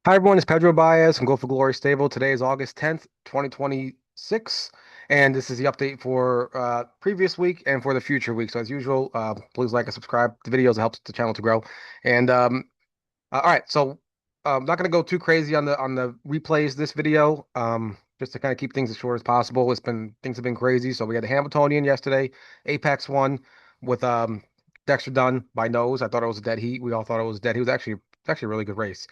Hi everyone, it's Pedro Baez from Go for Glory Stable. Today is August 10th, 2026, and this is the update for previous week and for the future week. So as usual, please like and subscribe to videos. It helps the channel to grow. And all right, so I'm not going to go too crazy on the replays this video, just to kind of keep things as short as possible. Things have been crazy. So we had the Hamiltonian yesterday, Apex won with Dexter Dunn by nose. I thought it was a dead heat. We all thought it was dead. It's actually a really good race.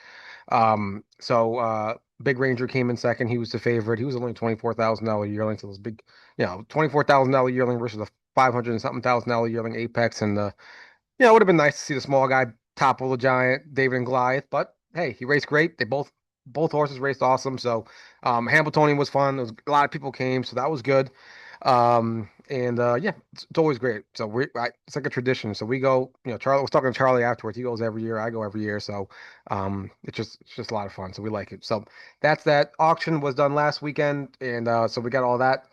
So Big Ranger came in second. He was the favorite. He was only $24,000 yearling, so it was big, $24,000 yearling versus a 500 and something thousand dollar yearling Apex. And it would have been nice to see the small guy topple the giant David and Goliath. But hey, he raced great. Both horses raced awesome. So Hamiltonian was fun. There was a lot of people came, so that was good. And yeah, it's always great. So it's like a tradition. So we go, Charlie I was talking to Charlie afterwards. He goes every year. I go every year. So it's just a lot of fun. So we like it. So that's that. Auction was done last weekend, and so we got all that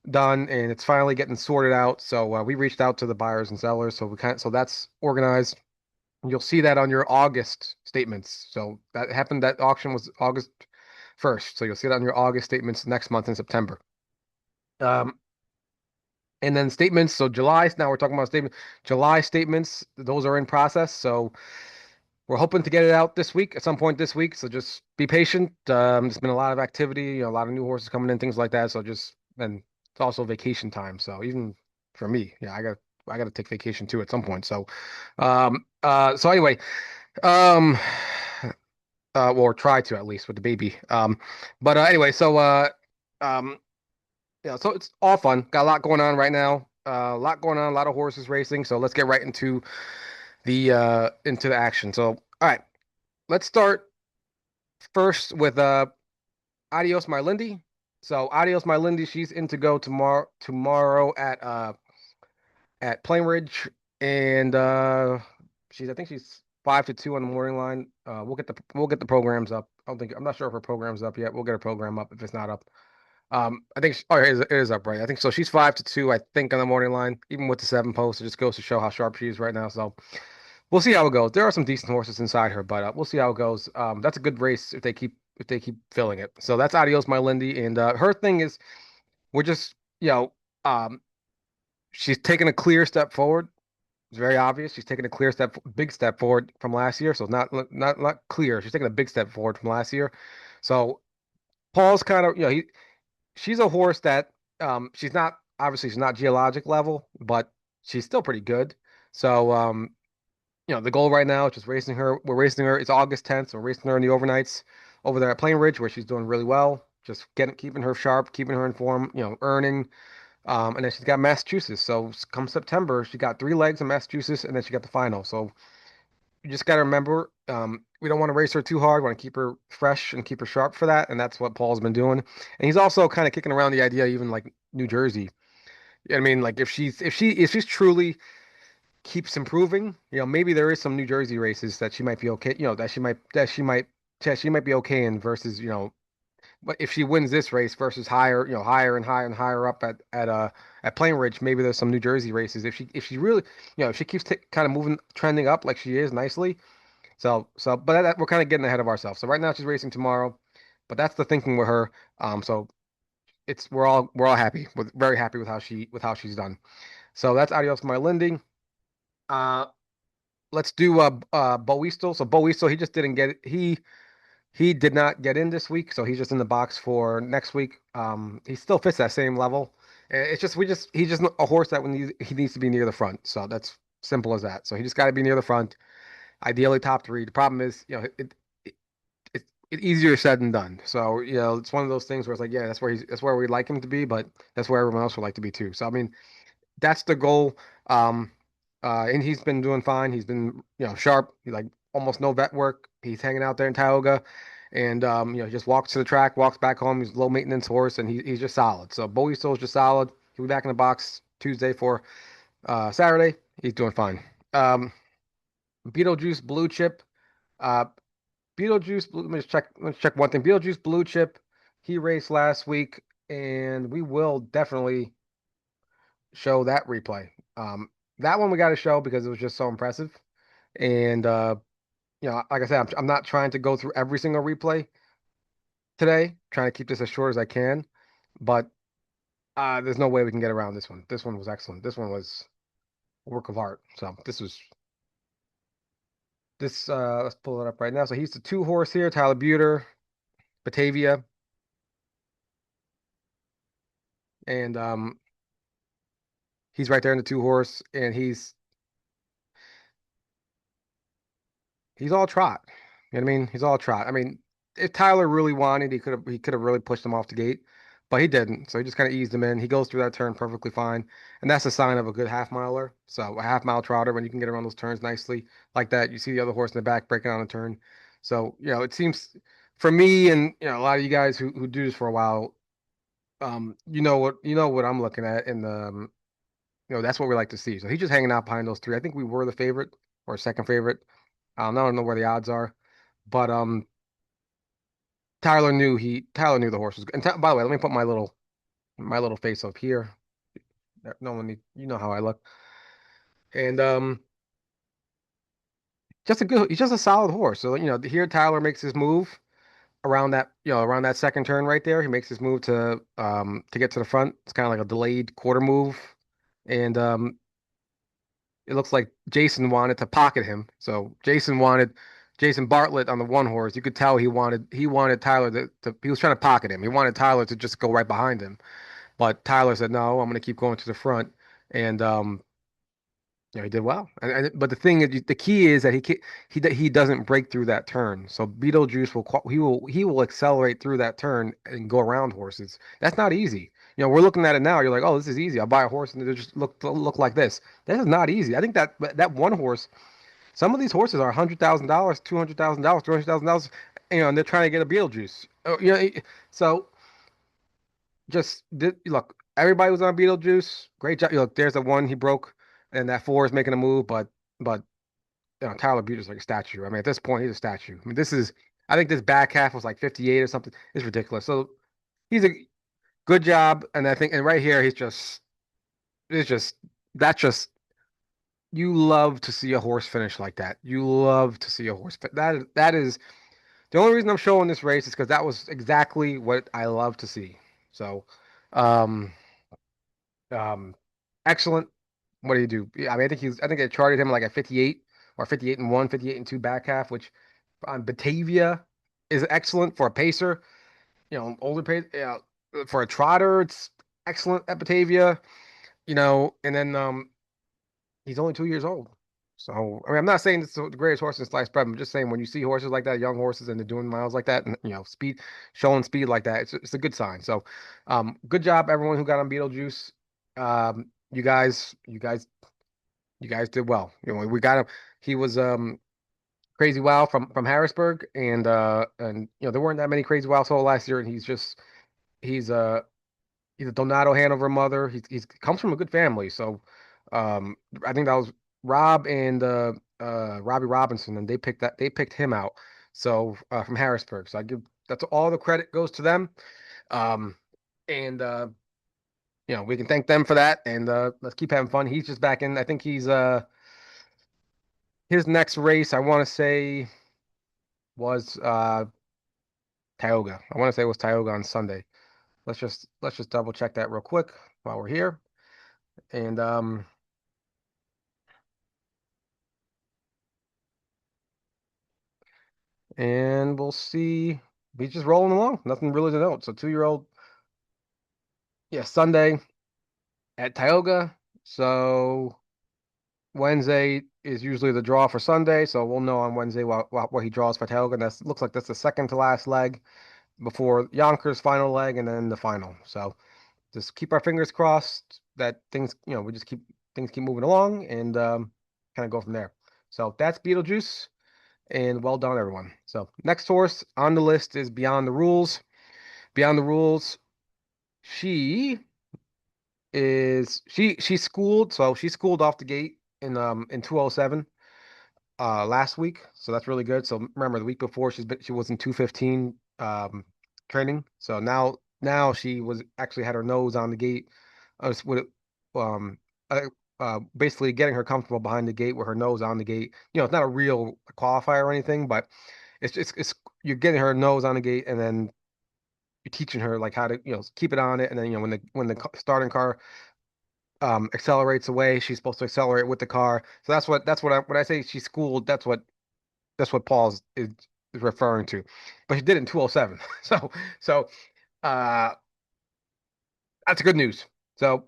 done, and it's finally getting sorted out. So we reached out to the buyers and sellers. So that's organized. You'll see that on your August statements. So that happened. That auction was August 1st. So you'll see that on your August statements next month in September. Um, and then statements. So July. Now we're talking about statement. July statements. Those are in process. So we're hoping to get it out this week, at some point this week. So just be patient. There's been a lot of activity, a lot of new horses coming in, things like that. And it's also vacation time. So even for me, yeah, I got to take vacation too at some point. So anyway, um, or try to at least with the baby. But anyway, um, so it's all fun. Got a lot going on right now. A lot going on, a lot of horses racing. So let's get right into the action. So all right, let's start first with Adios My Lindy. So Adios My Lindy, she's in to go tomorrow at Plain Ridge, and I think she's 5 to 2 on the morning line. We'll get the programs up. I'm not sure if her program's up yet. We'll get her program up if it's not up. I think it is up, right? I think so. She's 5 to 2, I think, on the morning line, even with the 7 post. It just goes to show how sharp she is right now. So we'll see how it goes. There are some decent horses inside her, but we'll see how it goes. That's a good race if they keep filling it. So that's Adios My Lindy, and her thing is we're just um she's taking a clear step forward. It's very obvious. She's taking a big step forward from last year. So it's not clear. She's taking a big step forward from last year. So Paul's kind of she's a horse that she's not geologic level, but she's still pretty good. So the goal right now is just racing her. We're racing her. It's August 10th, so we're racing her in the overnights over there at Plain Ridge, where she's doing really well. Just keeping her sharp, keeping her in form, earning. And then she's got Massachusetts. So come September, she got 3 legs in Massachusetts, and then she got the final. So you just got to remember, we don't want to race her too hard. We want to keep her fresh and keep her sharp for that, and that's what Paul's been doing. And he's also kind of kicking around the idea, even like New Jersey. I mean, like if she's truly keeps improving, maybe there is some New Jersey races that she might be okay, that she might be okay in versus, but if she wins this race versus higher, higher and higher and higher up at Plain Ridge, maybe there's some New Jersey races. If she really, if she keeps kind of moving, trending up like she is nicely. But we're kind of getting ahead of ourselves. So right now she's racing tomorrow, but that's the thinking with her. So we're all very happy with how she's done. So that's Adios My Lindy. Uh, let's do Beaueastel. So Beaueastel, he just didn't get it. He did not get in this week, so he's just in the box for next week. He still fits that same level. It's just he's just a horse that when he needs to be near the front. So that's simple as that. So he just got to be near the front, ideally top three. The problem is, it, it it's easier said than done. So it's one of those things where it's like, yeah, that's where we'd like him to be, but that's where everyone else would like to be too. So I mean, that's the goal. Um, and he's been doing fine. He's been, sharp. He like almost no vet work. He's hanging out there in Tioga, and he just walks to the track, walks back home. He's a low maintenance horse, and he's just solid. So Bowie still is just solid. He'll be back in the box Tuesday for Saturday. He's doing fine. Um, Beetlejuice Blue Chip. Uh, Let me just check. Let's check one thing. Beetlejuice Blue Chip. He raced last week, and we will definitely show that replay. That one we got to show because it was just so impressive. And like I said, I'm not trying to go through every single replay today, trying to keep this as short as I can, but there's no way we can get around this one. This one was excellent. This one was a work of art. So let's pull it up right now. So he's the two horse here, Tyler Buter, Batavia, and he's right there in the two horse, and he's all trot. You know what I mean? He's all trot. I mean, if Tyler really wanted, he could have really pushed him off the gate, but he didn't. So he just kind of eased him in. He goes through that turn perfectly fine, and that's a sign of a good half miler. So a half mile trotter, when you can get around those turns nicely like that, you see the other horse in the back breaking on a turn. So it seems for me and a lot of you guys who do this for a while, you know what I'm looking at, and that's what we like to see. So he's just hanging out behind those three. I think we were the favorite or second favorite. I don't know where the odds are, but Tyler knew the horse was good. And by the way, let me put my little face up here. No one need, you know how I look. And he's just a solid horse. So here Tyler makes his move around that second turn right there. He makes his move to get to the front. It's kind of like a delayed quarter move, and it looks like Jason wanted to pocket him. So Jason wanted Jason Bartlett on the one horse. You could tell he wanted Tyler he was trying to pocket him. He wanted Tyler to just go right behind him. But Tyler said, "No, I'm going to keep going to the front." And he did well. But the thing is, the key is that he doesn't break through that turn. So Beetlejuice he will accelerate through that turn and go around horses. That's not easy. We're looking at it now. You're like, "Oh, this is easy. I'll buy a horse and it just look like this." That is not easy. I think that one horse. Some of these horses are $100,000, $200,000, $300,000. And they're trying to get a Beetlejuice. So look, everybody was on Beetlejuice. Great job. Look, there's the one he broke, and that four is making a move, but Tyler Butte is like a statue. I mean, at this point, he's a statue. I mean, I think this back half was like 58 or something. It's ridiculous. So he's a good job, and I think, and right here, it's just that's just you love to see a horse finish like that. You love to see a horse. That is the only reason I'm showing this race is because that was exactly what I love to see. So, um. Um, excellent. What do you do? Yeah, I mean, I think they charted him like at 58 or 58 and 1, 58 and 2 back half, which on Batavia is excellent for a pacer. Older pace. Yeah, for a trotter, it's excellent at Batavia. And then he's only 2 years old. So I mean, I'm not saying it's the greatest horse in sliced bread. I'm just saying when you see horses like that, young horses, and they're doing miles like that, and showing speed like that, it's a good sign. So, good job everyone who got on Beetlejuice. You guys did well. We got him. He was Crazy Wow from Harrisburg, and there weren't that many Crazy Wow sold last year, and he's uh he's a Donato Hanover mother. He's comes from a good family, so I think that was Rob and Robbie Robinson, and they picked him out. So from Harrisburg, so that's all the credit goes to them. Um, and we can thank them for that, and let's keep having fun. He's just back in. I think he's his next race. I want to say was Tioga. I want to say it was Tioga on Sunday. Let's just double check that real quick while we're here. And we'll see. He's just rolling along. Nothing really to note. So 2-year-old, yeah, Sunday at Tioga. So Wednesday is usually the draw for Sunday. So we'll know on Wednesday what he draws for Tioga. And that looks like that's the second to last leg before Yonkers' final leg and then the final. So just keep our fingers crossed that we just keep moving along and kind of go from there. So that's Beetlejuice. And well done, everyone. So next horse on the list is Beyond the Rules. Beyond the Rules, she she's schooled, so she schooled off the gate in 207 last week. So that's really good. So remember the week before she was in 215 training. So now she was actually had her nose on the gate. With um basically getting her comfortable behind the gate with her nose on the gate. It's not a real qualifier or anything, but it's you're getting her nose on the gate, and then you're teaching her like how to keep it on it, and then when the starting car accelerates away, she's supposed to accelerate with the car. So that's what when I say she's schooled, that's what Paul's is referring to. But she did it in 207. So uh that's good news. So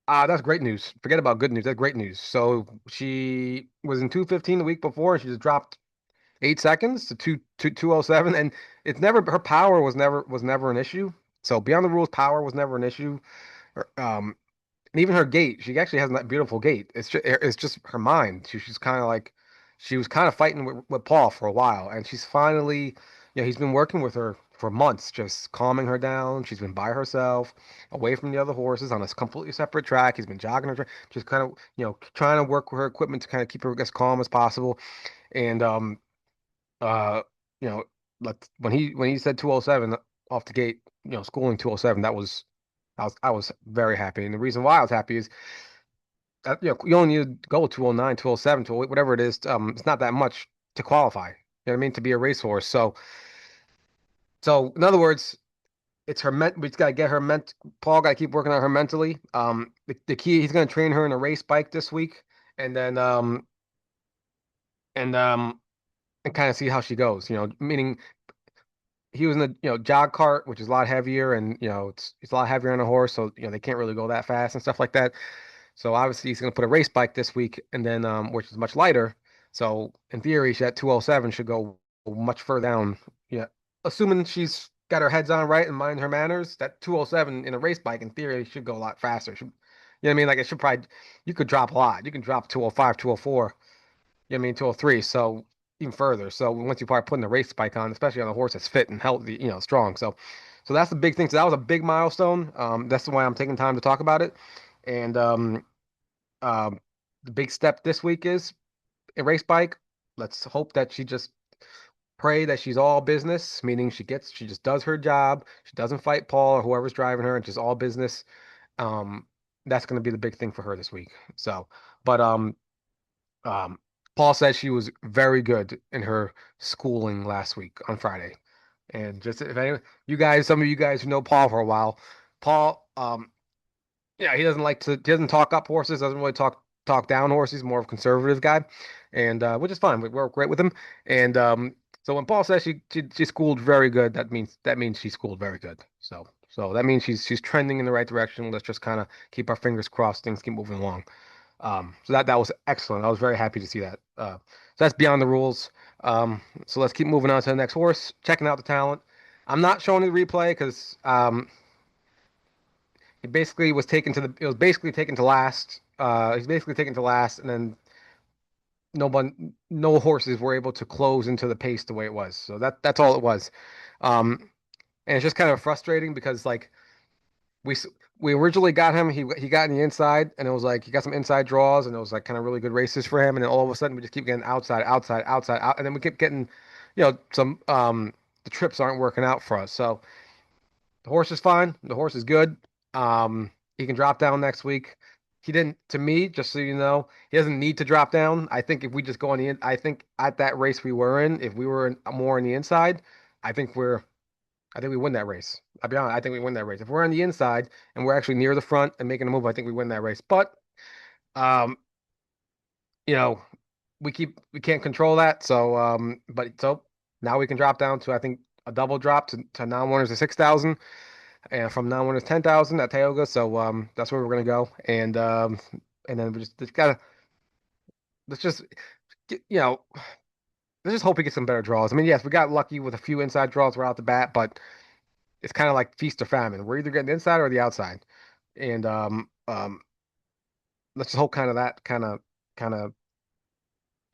that's great news. Forget about good news. That's great news. So she was in 215 the week before. She just dropped 8 seconds to 207, and it's never her power was never an issue. So beyond the rules, power was never an issue. And even her gait, she actually has that beautiful gait. It's just her mind. She's kind of like she was kind of fighting with Paul for a while, and she's finally, he's been working with her for months, just calming her down. She's been by herself, away from the other horses on a completely separate track. He's been jogging her, just kind of, trying to work with her equipment to kind of keep her as calm as possible. And uh, you know, when he said 207 off the gate, schooling 207, I was very happy. And the reason why I was happy is that, you only need to go 209, 207, to whatever it is. It's not that much to qualify. You know what I mean? To be a racehorse. So in other words, it's her we just gotta get her Paul gotta keep working on her mentally. The key, he's gonna train her in a race bike this week, and then and um and kind of see how she goes. Meaning he was in the jog cart, which is a lot heavier, and it's a lot heavier on a horse, so they can't really go that fast and stuff like that. So obviously he's going to put a race bike this week, and then which is much lighter. So in theory, that 207 should go much further down. Yeah, assuming she's got her heads on right and mind her manners, that 207 in a race bike in theory should go a lot faster. You know what I mean? Like it should probably you could drop a lot. You can drop 205, 204. You know what I mean? 203. So even further. So once you start putting the race bike on, especially on a horse that's fit and healthy, strong. So that's the big thing. So that was a big milestone. That's why I'm taking time to talk about it. And um, the big step this week is a race bike. Let's hope that she just pray that she's all business, meaning she just does her job. She doesn't fight Paul or whoever's driving her, and just all business. Um, that's going to be the big thing for her this week. So, but um, Paul said she was very good in her schooling last week on Friday. And just if any some of you guys who know Paul for a while, Paul, yeah, he doesn't talk up horses, doesn't really talk down horses, more of a conservative guy, and which is fine. We work great with him. And so when Paul says she schooled very good, that means she schooled very good. So that means she's trending in the right direction. Let's just kind of keep our fingers crossed, things keep moving along. So that was excellent. I was very happy to see that. So that's beyond the rules. So let's keep moving on to the next horse. Checking out the talent. I'm not showing the replay because it basically was taken to the. It was basically taken to last. He's basically taken to last, and then no horses were able to close into the pace the way it was. So that's all it was. And it's just kind of frustrating because like we we originally got him. He got in the inside, and it was like he got some inside draws, and it was like kind of really good races for him. And then all of a sudden, we just keep getting outside, outside, outside, out, and then we keep getting, some the trips aren't working out for us. So the horse is fine. The horse is good. He can drop down next week. He didn't, to me, just so you know, he doesn't need to drop down. I think if we just go on the in, I think at that race we were in, if we were more on the inside, I think I think we win that race. I'll be honest. I think we win that race. If we're on the inside and we're actually near the front and making a move, I think we win that race. But um, you know, we can't control that. So now we can drop down to I think a double drop to non-winners of 6,000 and from non-winners 10,000 at Tioga. So that's where we're gonna go. And then we just gotta let's just you know let's just hope we get some better draws. I mean, yes, we got lucky with a few inside draws right out the bat, but it's kind of like feast or famine. We're either getting the inside or the outside. And let's just hope kind of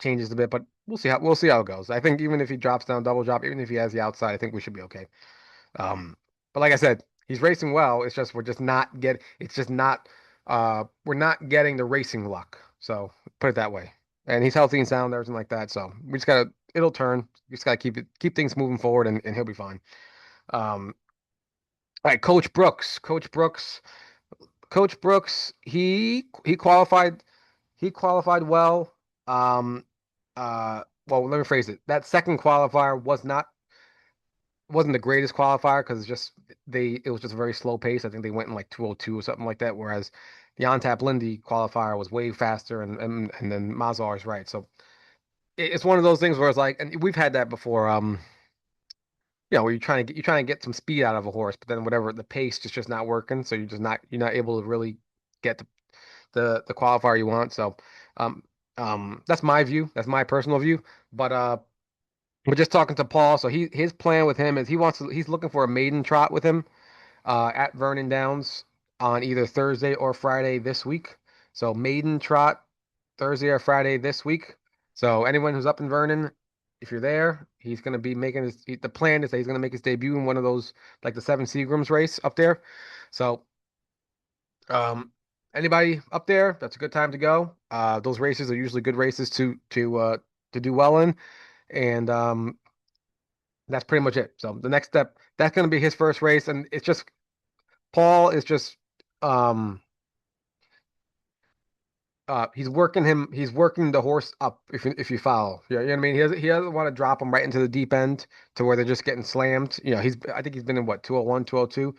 changes a bit, but we'll see how it goes. I think even if he drops down double drop, even if he has the outside, I think we should be okay. But like I said, he's racing well. It's just we're not getting the racing luck. So put it that way. And he's healthy and sound, everything like that. So we just gotta it'll turn. We just gotta keep things moving forward, and he'll be fine. Um, all right, Coach Brooks. Coach Brooks, he qualified. he qualified well. Um, well, let me phrase it. That second qualifier wasn't the greatest qualifier because it was just a very slow pace. I think they went in like 202 or something like that. Whereas the on Tap Lindy qualifier was way faster, and then Mazar is right. So it's one of those things where it's like, and we've had that before. Where you're trying to get some speed out of a horse, but then whatever the pace is just not working. So you're not able to really get the qualifier you want. So um that's my view. That's my personal view. But we're just talking to Paul. So his plan with him is he's looking for a maiden trot with him at Vernon Downs on either Thursday or Friday this week. So maiden trot Thursday or Friday this week. So anyone who's up in Vernon, if you're there, he's going to be making the plan is that he's going to make his debut in one of those, like the seven Seagrams race up there. So um, anybody up there, that's a good time to go. Those races are usually good races to do well in, and that's pretty much it. So the next step, that's going to be his first race, and it's just Paul is just um he's working the horse up if you follow. You know what I mean? He doesn't want to drop him right into the deep end to where they're just getting slammed. I think he's been in what 201, 202.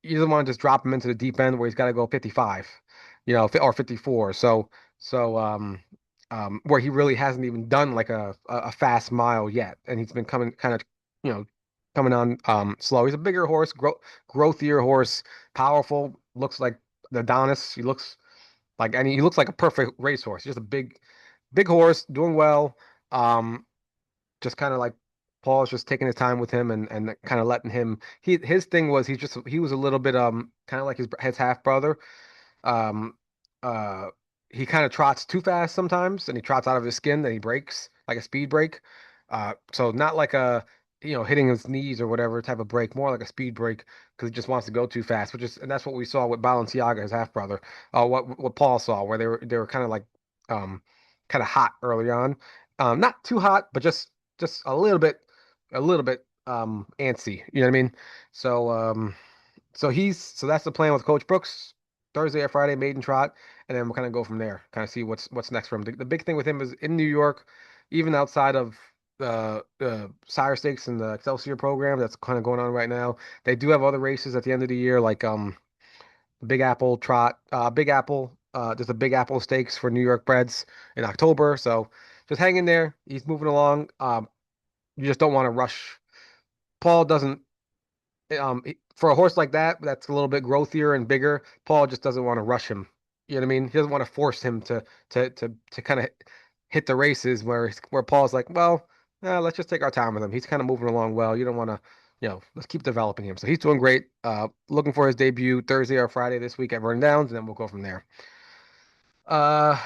You don't want to just drop him into the deep end where he's got to go 55, or 54. Where he really hasn't even done like a fast mile yet, and he's been coming kind of, you know, coming on slow. He's a bigger horse, growthier horse, powerful. Looks like the Adonis. He looks like a perfect racehorse. Just a big horse, doing well. Um, just kind of like Paul's just taking his time with him and kind of letting him. His thing was he was a little bit kind of like his half brother. Um, uh, he kind of trots too fast sometimes, and he trots out of his skin, then he breaks like a speed break. So not like a hitting his knees or whatever type of break, more like a speed break because he just wants to go too fast. And that's what we saw with Balenciaga, his half brother. What Paul saw, where they were kind of like um kind of hot early on, not too hot, but just a little bit antsy. You know what I mean? So so that's the plan with Coach Brooks. Thursday or Friday, maiden trot, and then we'll kind of go from there. Kind of see what's next for him. The big thing with him is in New York, even outside of the Sire Stakes and the Excelsior program that's kind of going on right now. They do have other races at the end of the year, like Big Apple Trot, Big Apple. There's a Big Apple Stakes for New York breds in October. So just hang in there. He's moving along. You just don't want to rush. Paul doesn't for a horse like that, that's a little bit growthier and bigger, Paul just doesn't want to rush him. You know what I mean? He doesn't want to force him to kind of hit the races where Paul's like, well, let's just take our time with him. He's kind of moving along well. You don't want to, let's keep developing him. So he's doing great. Looking for his debut Thursday or Friday this week at Vernon Downs, and then we'll go from there. Uh,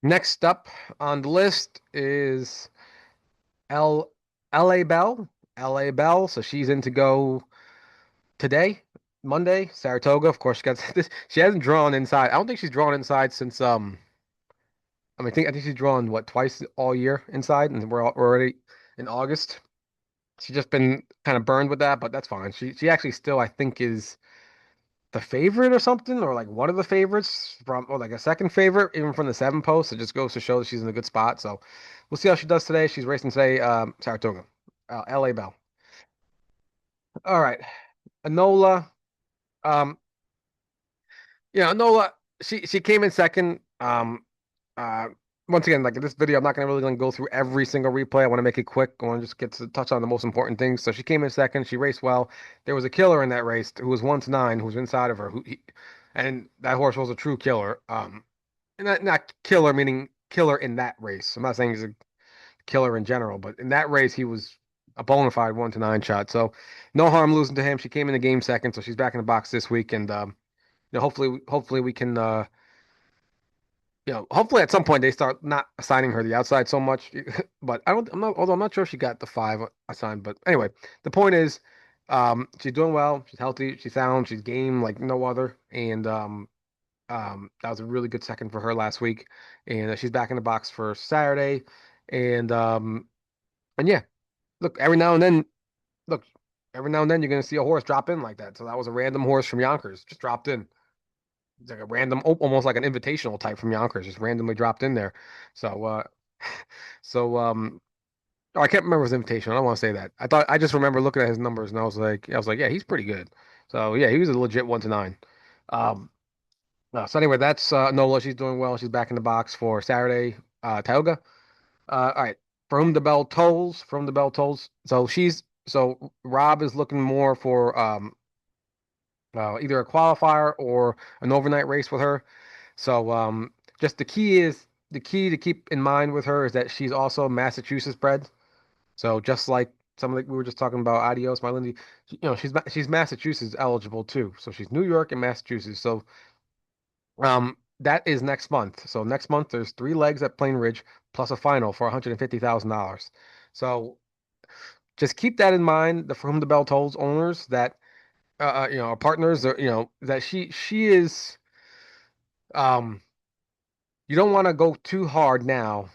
Next up on the list is L LA Belle. LA Belle. So she's in to go today, Monday, Saratoga. Of course, she got this. She hasn't drawn inside. I don't think she's drawn inside since I think she's drawn what twice all year inside, and we're already in August. She's just been kind of burned with that, but that's fine. She actually still I think is the favorite or something, or like one of the favorites or like a second favorite, even from the seven post. It just goes to show that she's in a good spot. So we'll see how she does today. She's racing today, Saratoga, LA Bell. All right, Enola. Um, Nola, she came in second. Uh, Once again, like in this video, I'm not gonna go through every single replay. I want to make it quick. I want to just get to touch on the most important things. So she came in second. She raced well. There was a killer in that race who was 1-9, who was inside of her. And that horse was a true killer. Not killer meaning killer in that race. I'm not saying he's a killer in general, but in that race he was a bona fide 1-9 shot. So no harm losing to him. She came in the game second, so she's back in the box this week, and hopefully we can hopefully at some point they start not assigning her the outside so much. But although I'm not sure if she got the five assigned. But anyway, the point is, she's doing well. She's healthy. She's sound. She's game like no other. And that was a really good second for her last week. And she's back in the box for Saturday. And yeah, look, look, every now and then you're gonna see a horse drop in like that. So that was a random horse from Yonkers just dropped in. It's like a random, almost like an invitational type from Yonkers, just randomly dropped in there. So, so oh, I can't remember his invitation. I don't want to say that. I just remember looking at his numbers and I was like, yeah, he's pretty good. So yeah, he was a legit 1 to 9. Um, so anyway, that's Nola. She's doing well. She's back in the box for Saturday. Tioga. All right. From the bell tolls. From the bell tolls. So Rob is looking more for either a qualifier or an overnight race with her. So just the key to keep in mind with her is that she's also Massachusetts bred. So just like some of the, we were just talking about Adios My Lindy, she's Massachusetts eligible too. So she's New York and Massachusetts. So that is next month. So next month there's 3 legs at Plain Ridge plus a final for $150,000. So just keep that in mind. The From the Bell Tolls owners that our partners are, that she is um you don't want to go too hard now,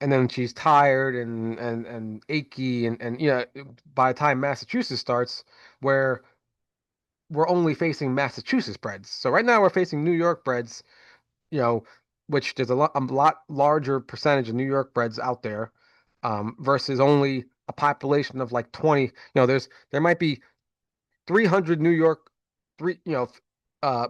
and then she's tired and achy, and by the time Massachusetts starts, where we're only facing Massachusetts breds. So right now we're facing New York breds, you know, which there's a lot larger percentage of New York breds out there, versus only a population of like 20. There might be 300 New York three, uh,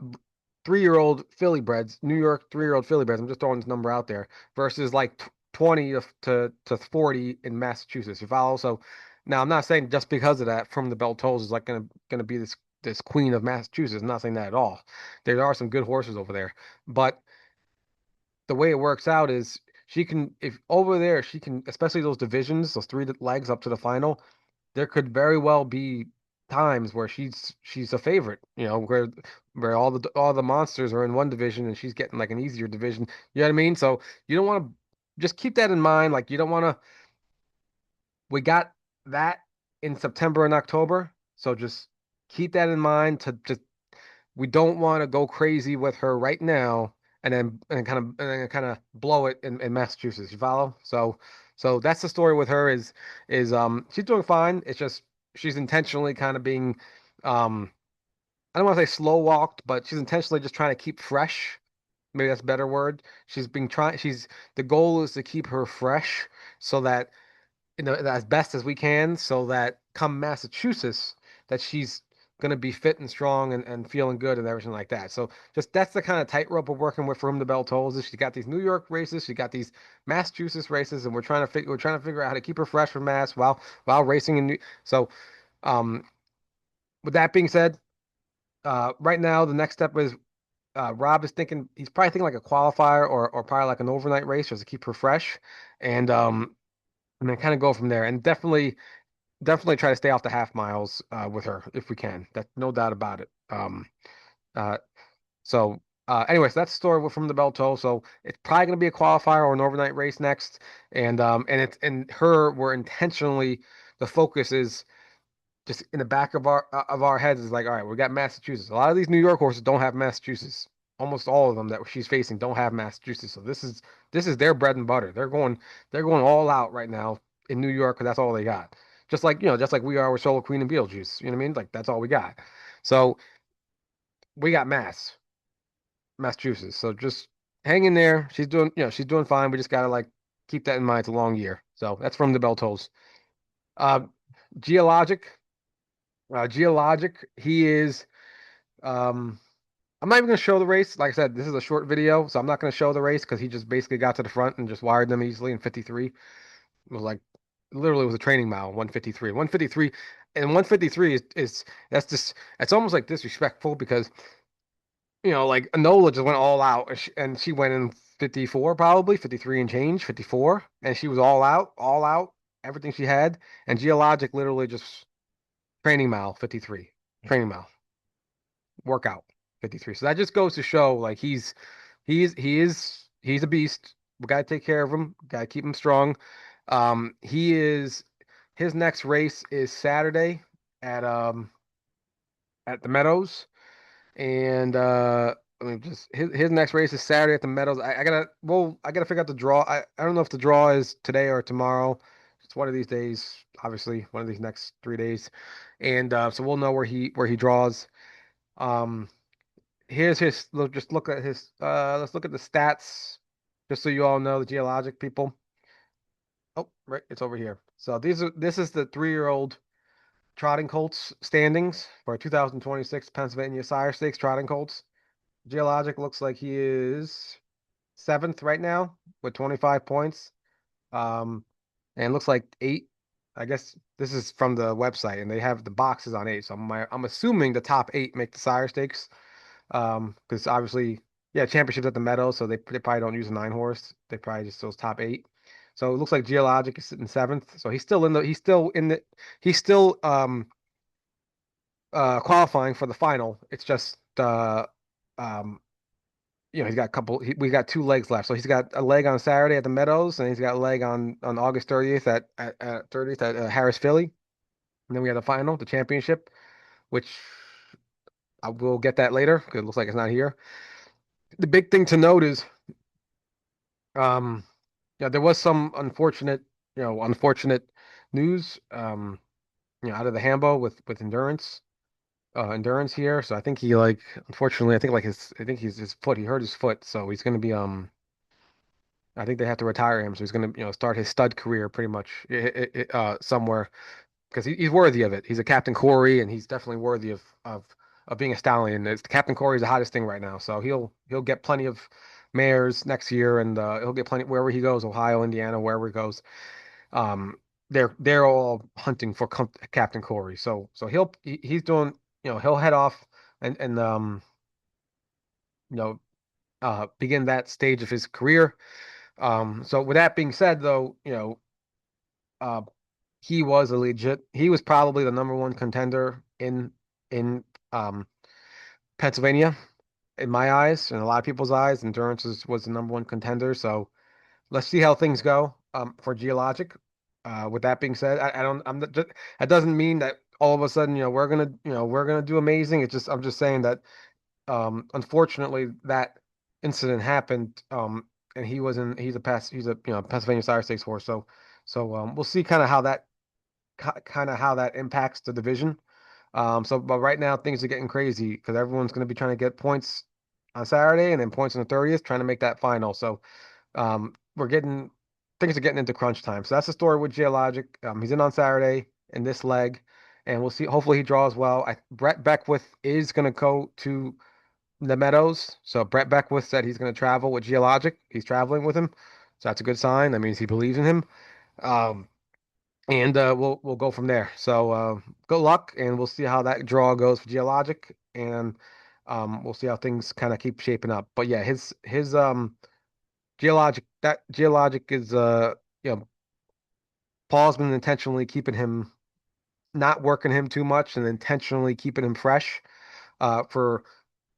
3-year-old filly breds, New York 3-year-old filly breds. I'm just throwing this number out there versus like 20 to 40 in Massachusetts. You follow? So now I'm not saying just because of that, From the Bell Tolls is like gonna be this queen of Massachusetts. I'm not saying that at all. There are some good horses over there, but the way it works out is she can, if over there she can, especially those divisions, those 3 legs up to the final, there could very well be times where she's a favorite, where all the monsters are in one division and she's getting like an easier division. You know what I mean? So you don't want to, just keep that in mind. Like you don't want to. We got that in September and October, so just keep that in mind. We don't want to go crazy with her right now and then kind of blow it in Massachusetts. You follow? So that's the story with her is she's doing fine. It's just she's intentionally kind of being I don't want to say slow walked, but she's intentionally just trying to keep fresh. Maybe that's a better word. She's the goal is to keep her fresh so that as best as we can, so that come Massachusetts, that she's going to be fit and strong and feeling good and everything like that. So just that's the kind of tightrope we're working with for whom the bell tolls. Is she's got these New York races, she got these Massachusetts races, and we're trying to figure out how to keep her fresh from Mass while racing in New. So um, with that being said, right now the next step is Rob is thinking he's probably thinking like a qualifier or probably like an overnight race just to keep her fresh, and um, and then kind of go from there. And definitely try to stay off the half miles with her if we can. That's no doubt about it. Uh, anyways, that's the story from the Bell Toll. So it's probably going to be a qualifier or an overnight race next, and her we're intentionally the focus is just in the back of our heads is like, all right, we got Massachusetts. A lot of these New York horses don't have Massachusetts. Almost all of them that she's facing don't have Massachusetts. So this is their bread and butter. They're going all out right now in New York because that's all they got. Just like we are with Solo Queen and Beetlejuice. You know what I mean? Like that's all we got. So we got Massachusetts. So just hang in there. She's doing fine. We just gotta like keep that in mind. It's a long year. So that's from the Bell Tolls. Uh, Geologic. Geologic. He is. Um, I'm not even going to show the race. Like I said, this is a short video, so I'm not going to show the race because he just basically got to the front and just wired them easily in 53. It was like literally it was a training mile, 153. 153 and 153 is that's just it's almost like disrespectful because like Enola just went all out and she went in 54 probably 53 and change 54 and she was all out everything she had and Geologic literally just training mile 53 training mile workout 53. So that just goes to show like he's a beast. We gotta take care of him. Gotta keep him strong. He is his next race is Saturday at um at the Meadows, and I mean just his next race is Saturday at the Meadows. I gotta figure out the draw. I don't know if the draw is today or tomorrow. It's one of these days, obviously one of these next 3 days, and so we'll know where he draws. Um, here's his look. Just look at his. Let's look at the stats, just so you all know the geologic people. Oh, right, it's over here. So this is the 3-year-old trotting colts standings for 2026 Pennsylvania Sire Stakes trotting colts. Geologic looks like he is seventh right now with 25 points. Um, and looks like eight. I guess this is from the website, and they have the boxes on eight. So I'm assuming the top eight make the Sire Stakes. Because obviously, yeah, championships at the Meadow, so they probably don't use a 9 horse. They probably just those top eight. So it looks like Geologic is sitting seventh. So he's still qualifying for the final. It's just um he's got a couple. We got 2 legs left. So he's got a leg on Saturday at the Meadows, and he's got a leg on August 30th at 30th at Harris Philly. And then we have the final, the championship, which I will get that later because it looks like it's not here. The big thing to note is, um, yeah, there was some unfortunate news, out of the Hambo with endurance here. So I think he like, unfortunately, I think his foot. He hurt his foot, so he's going to be I think they have to retire him, so he's going to start his stud career pretty much somewhere because he's worthy of it. He's a Captain Corey, and he's definitely worthy of being a stallion. Captain Corey is the hottest thing right now, so he'll get plenty of mares next year, and he'll get plenty wherever he goes, Ohio, Indiana, wherever he goes. Um, they're all hunting for Captain Corey, so he's doing, he'll head off and you know begin that stage of his career. So with that being said, though, uh, he was probably the number one contender in um Pennsylvania in my eyes and a lot of people's eyes. Endurance was the number one contender. So let's see how things go for Geologic. With that being said, I don't I'm not, just, that doesn't mean that all of a sudden, we're gonna do amazing. I'm just saying that unfortunately that incident happened, and he's a Pennsylvania Sire Stakes horse. So we'll see kind of how that impacts the division. But right now things are getting crazy because everyone's going to be trying to get points on Saturday and then points on the 30th, trying to make that final. So we're getting things are getting into crunch time. So that's the story with Geologic. He's in on Saturday in this leg, and we'll see. Hopefully he draws well. Brett Beckwith is going to go to the Meadows. So Brett Beckwith said he's going to travel with Geologic. He's traveling with him, so that's a good sign. That means he believes in him. Um, and we'll go from there. So good luck, and we'll see how that draw goes for Geologic, and we'll see how things kind of keep shaping up. But yeah, his Geologic is Paul's been intentionally keeping him, not working him too much, and intentionally keeping him fresh for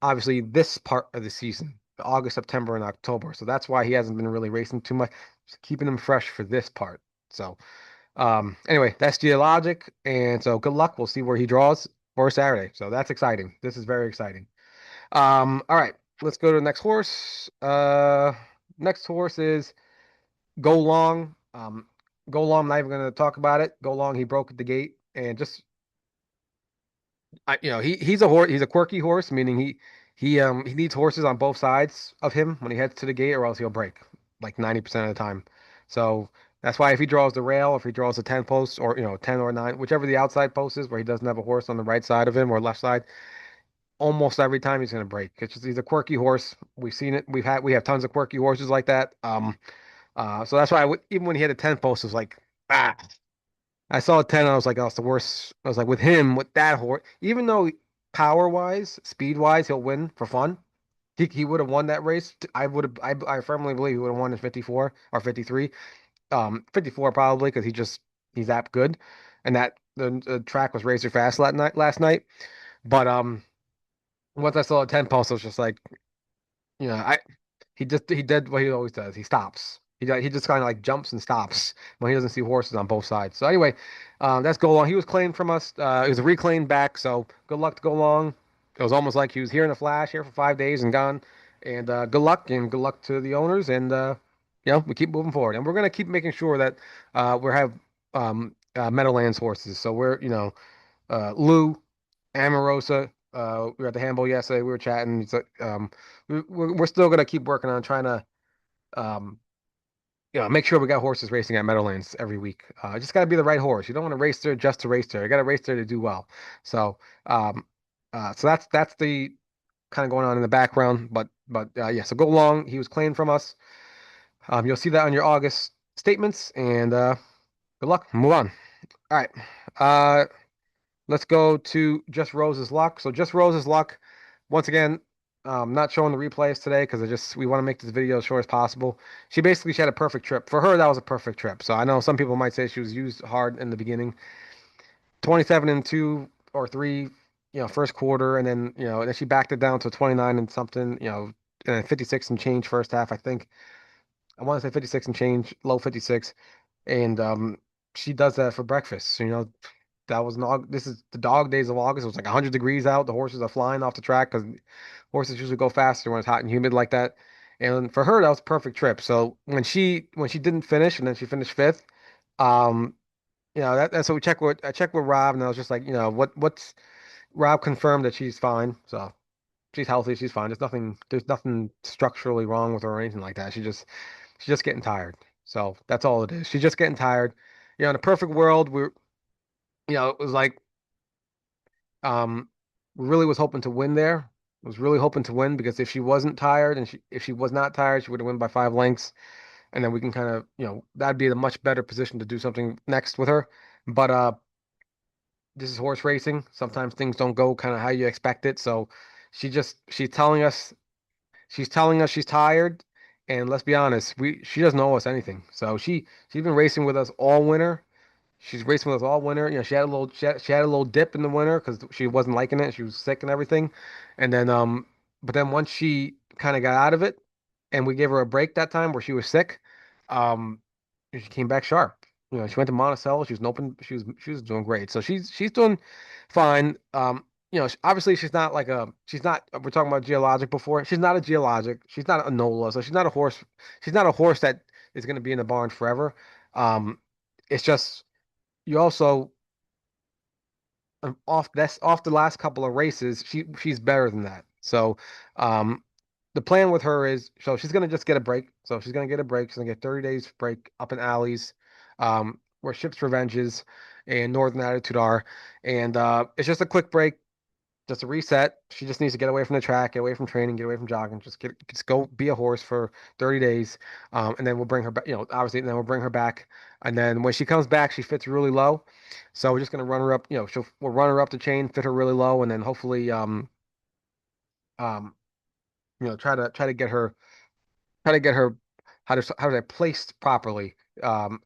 obviously this part of the season, August, September, and October. So that's why he hasn't been really racing too much, just keeping him fresh for this part. So. Anyway, that's Geologic, and so good luck. We'll see where he draws for Saturday. So that's exciting. This is very exciting. All right, let's go to the next horse. Next horse is Go Long. Go Long. I'm not even going to talk about it. Go Long. He broke at the gate, and just he's a horse. He's a quirky horse, meaning he needs horses on both sides of him when he heads to the gate, or else he'll break like 90% of the time. So that's why if he draws the rail, if he draws a 10 post, or 10 or 9, whichever the outside post is, where he doesn't have a horse on the right side of him or left side, almost every time he's going to break. He's a quirky horse. We've seen it. We have tons of quirky horses like that. So that's why even when he had a 10 post, it was like, ah. I saw a 10, I was like, oh, it's the worst. I was like, with him, with that horse, even though power wise, speed wise, he'll win for fun. He would have won that race. I firmly believe he would have won in 54 or 53. 54 probably because he's that good. And that the track was razor fast last night. But once I saw a 10 post, I was just like, I he did what he always does. He stops. He just kind of like jumps and stops when he doesn't see horses on both sides. So anyway, that's Go Long. He was claimed from us. It was a reclaimed back. So good luck to Go Long. It was almost like he was here in a flash, here for 5 days and gone. And good luck to the owners. And we keep moving forward. And we're gonna keep making sure that we have Meadowlands horses. So we're Lou, Amarosa, We were at the handball yesterday. We were chatting. It's like, we're still gonna keep working on trying to um, make sure we got horses racing at Meadowlands every week. Just got to be the right horse. You don't want to race there just to race there. You got to race there to do well. So, um, so that's the kind of going on in the background. But yeah. So go along. He was claimed from us. You'll see that on your August statements. And good luck. Move on. All right. Uh, let's go to Just Rose's luck. So Just Rose's luck. Once again, not showing the replays today because I just we want to make this video as short as possible. She had a perfect trip. For her, that was a perfect trip. So I know some people might say she was used hard in the beginning. 27 and 2 or 3, first quarter, and then, then she backed it down to 29 and something, and then 56 and change first half, I think. I want to say 56 and change, low 56. And she does that for breakfast. That was this is the dog days of August. It was like 100 degrees out. The horses are flying off the track because horses usually go faster when it's hot and humid like that. And for her, that was a perfect trip. So when she didn't finish and then she finished fifth, um, that's what I checked with Rob, and I was just like, what's Rob confirmed that she's fine. So she's healthy, she's fine. There's nothing structurally wrong with her or anything like that. She's just getting tired. So that's all it is. She's just getting tired. In a perfect world, it was like um really was hoping to win there. Was really hoping to win because if she wasn't tired and if she was not tired, she would have won by 5 lengths. And then we can kind of, that'd be a much better position to do something next with her. But this is horse racing. Sometimes things don't go kind of how you expect it. So she's telling us she's tired. And let's be honest, she doesn't owe us anything. So she's been racing with us all winter. She's racing with us all winter. She had a little dip in the winter because she wasn't liking it. She was sick and everything. And then but then once she kind of got out of it, and we gave her a break that time where she was sick, um, she came back sharp. She went to Monticello. She was an open. She was doing great. So she's doing fine. Obviously she's not like a. She's not. We're talking about Geologic before. She's not a Geologic. She's not a Enola. So she's not a horse. She's not a horse that is going to be in the barn forever. Um, it's just you also off the last couple of races, she's better than that. So, um, the plan with her is so she's gonna just get a break. So she's gonna get a break. She's gonna get 30 days break up in alleys, where Ship's Revenges and Northern Attitude are, and it's just a quick break, just a reset. She just needs to get away from the track, get away from training, get away from jogging, just go be a horse for 30 days. And then we'll bring her back, obviously, and then we'll bring her back. And then when she comes back, she fits really low. So we're just gonna run her up, we'll run her up the chain, fit her really low, and then hopefully um try to get her how to placed properly and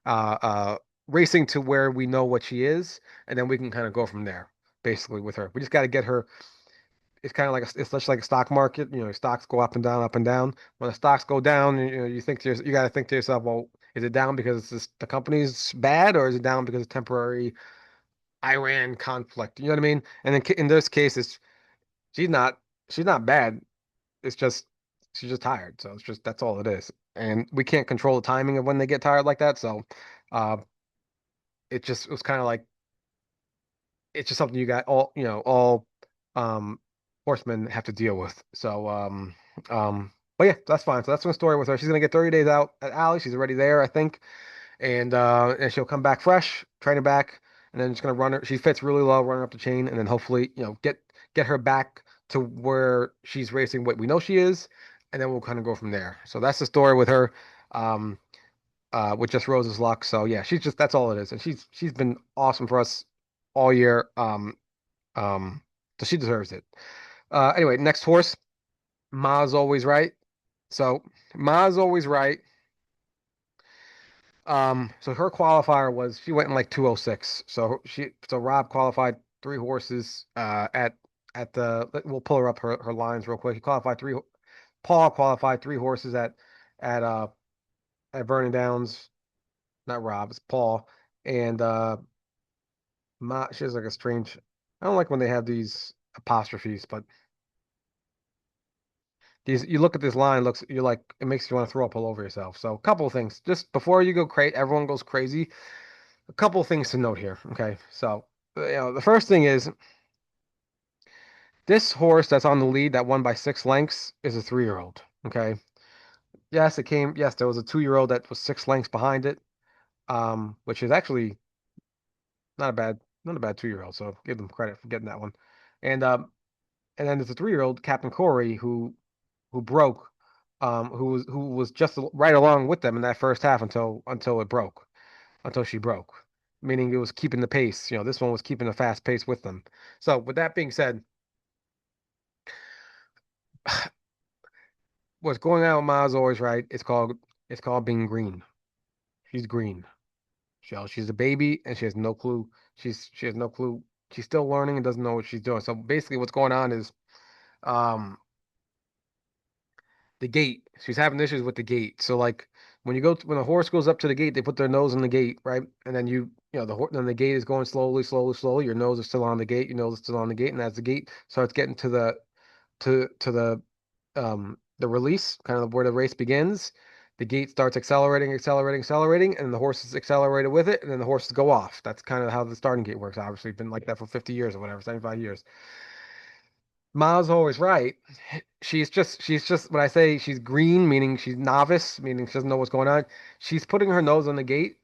uh uh racing to where we know what she is, and then we can kind of go from there basically with her. We just got to get her. It's kind of like it's just like a stock market. Stocks go up and down, up and down. When the stocks go down, you got to think to yourself, well, is it down because the company's bad, or is it down because of temporary Iran conflict? You know what I mean? And in those cases, she's not she's not bad. It's just she's just tired. So that's all it is. And we can't control the timing of when they get tired like that. So uh, it was kind of like it's just something you got all um horsemen have to deal with. So but yeah, that's fine. So that's my story with her. She's gonna get 30 days out at Alley. She's already there, I think. And she'll come back fresh, train her back, and then just gonna run her. She fits really low, run her up the chain, and then hopefully, get her back to where she's racing what we know she is, and then we'll kind of go from there. So that's the story with her. Um with just Rose's luck. So yeah, that's all it is. And she's been awesome for us all year. Um, so she deserves it. Anyway, next horse, Ma's always right. So Ma's always right. So her qualifier was she went in like 206. So Rob qualified three horses at the we'll pull her up her lines real quick. He qualified three. Paul qualified three horses at uh at Vernon Downs. Not Rob, it's Paul. And she has like a strange. I don't like when they have these apostrophes, but these you look at this line, looks you're like it makes you want to throw up all over yourself. So a couple of things, just before you go crazy, everyone goes crazy. A couple of things to note here. Okay, so the first thing is This horse that's on the lead that won by 6 lengths is a 3-year-old. Okay. Yes, it came. Yes, there was a 2-year-old that was 6 lengths behind it, which is actually not a bad 2-year-old. So give them credit for getting that one. And and then there's a 3-year-old, Captain Corey, who broke, who was just right along with them in that first half until it broke, until she broke, meaning it was keeping the pace. This one was keeping a fast pace with them. So with that being said, what's going on with Ma's always right. It's called being green. She's green. She's a baby and she has no clue. She has no clue. She's still learning and doesn't know what she's doing. So basically, what's going on is um the gate. She's having issues with the gate. So like when a horse goes up to the gate, they put their nose in the gate, right? And then then the gate is going slowly, slowly, slowly. Your nose is still on the gate. Your nose is still on the gate, and as the gate starts getting to the release, kind of where the race begins, the gate starts accelerating, accelerating, accelerating, and the horse is accelerated with it, and then the horses go off. That's kind of how the starting gate works. Obviously, been like that for 50 years or whatever, 75 years. Miles always right. She's just when I say she's green, meaning she's novice, meaning she doesn't know what's going on. She's putting her nose on the gate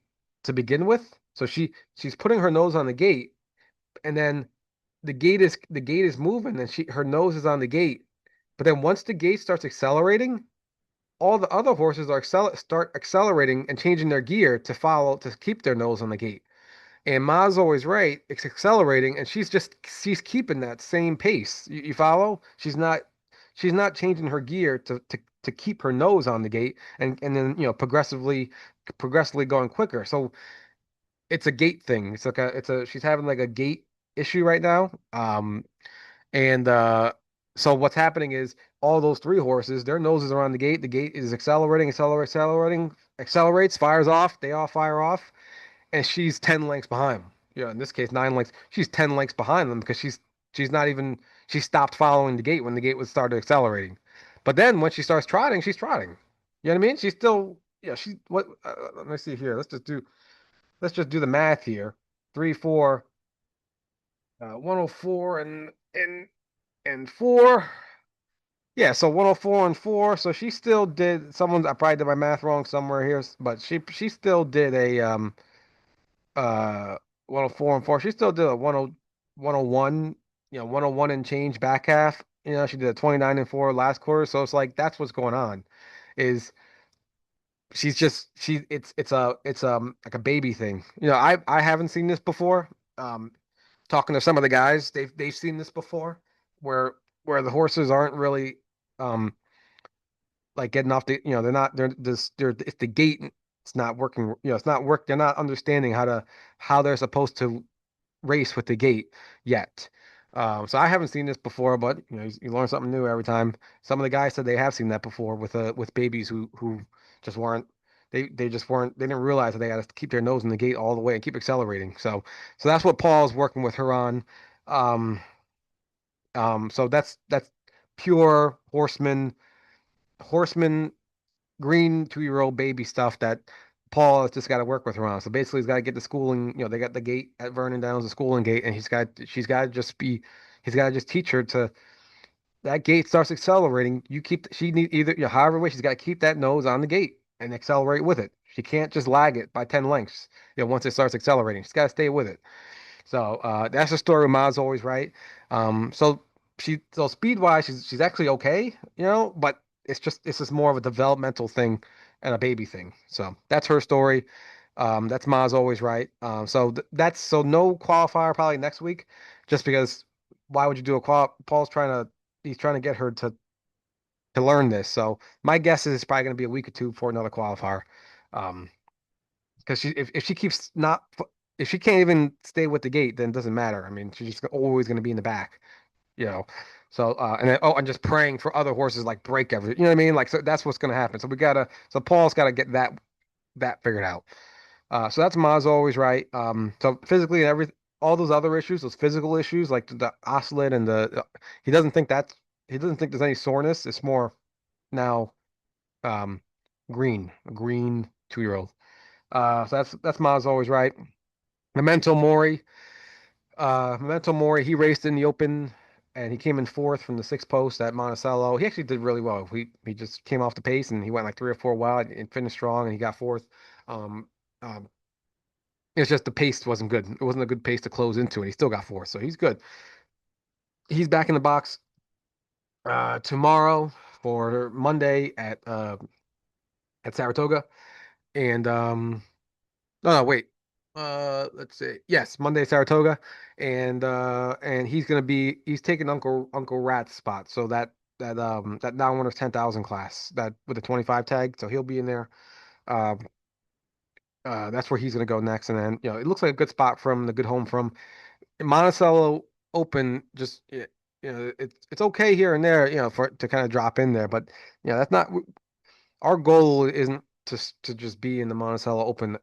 to begin with. So she's putting her nose on the gate, and then the gate is moving, and her nose is on the gate. But then once the gate starts accelerating, all the other horses start accelerating and changing their gear to follow to keep their nose on the gate. And Ma's always right. It's accelerating, and she's keeping that same pace. You follow? She's not changing her gear to keep her nose on the gate, and then progressively going quicker. So it's a gate thing. It's a she's having like a gate issue right now. And so what's happening is all those three horses, their noses are on the gate. The gate is accelerating, accelerating, accelerates, fires off. They all fire off, and she's 10 lengths behind them. In this case, 9 lengths. She's 10 lengths behind them because she's not even she stopped following the gate when the gate was started accelerating. But then when she starts trotting, she's trotting. You know what I mean? She's still She what? Let me see here. Let's just do the math here. Three, four, 104 and four. Yeah, so 104 and four. So she still did. I probably did my math wrong somewhere here, but she still did a uh 104 and 4. She still did a 101, 101 and change back half. She did a 29 and 4 last quarter. So it's like that's what's going on. Is she's just she it's like a baby thing. I haven't seen this before. Talking to some of the guys, they've seen this before where the horses aren't really um like getting off they're not they're it's the gate. It's not working. It's not work. They're not understanding how they're supposed to race with the gate yet. So I haven't seen this before, but you learn something new every time. Some of the guys said they have seen that before with babies who just weren't they just weren't they didn't realize that they had to keep their nose in the gate all the way and keep accelerating. So that's what Paul's working with her on. Um, so that's pure horseman green 2-year-old baby stuff that Paul has just got to work with her on. So basically, he's got to get the schooling. They got the gate at Vernon Downs, the schooling gate, and he's got to just teach her to. That gate starts accelerating. She need either, however way she's got to keep that nose on the gate and accelerate with it. She can't just lag it by 10 lengths. Once it starts accelerating, she's got to stay with it. So that's the story. Ma's always right. So speed wise, she's actually okay, but it's just more of a developmental thing and a baby thing. So that's her story. That's Ma's always right. So no qualifier probably next week, just because why would you do a qual? He's trying to get her to learn this. So my guess is it's probably going to be a week or two before another qualifier. Um, because if she keeps not if she can't even stay with the gate, then it doesn't matter. I mean, she's just always going to be in the back, you know. So and then and just praying for other horses like break everything. You know what I mean? Like so that's what's going to happen. So Paul's got to get that figured out. So that's Ma's always right. So physically and all those other issues, those physical issues like the oscillate and he doesn't think that's he doesn't think there's any soreness. It's more now um a green 2-year-old. So that's Ma's always right. Memento Mori. He raced in the Open and he came in fourth from the sixth post at Monticello. He actually did really well. He just came off the pace and he went like 3 or 4 wide and finished strong and he got fourth. Um, um, it's just the pace wasn't good. It wasn't a good pace to close into, and he still got fourth, so he's good. He's back in the box tomorrow for Monday at Saratoga, and no, no, wait. Let's see. Yes, Monday Saratoga, and he's taking Uncle Rat's spot. So that now winners 10,000 class that with the 25 tag. So he'll be in there. Um, that's where he's gonna go next, and then it looks like a good spot from the good home from Monticello Open. Just it's okay here and there, for to kind of drop in there, but that's not our goal. Isn't to just be in the Monticello Open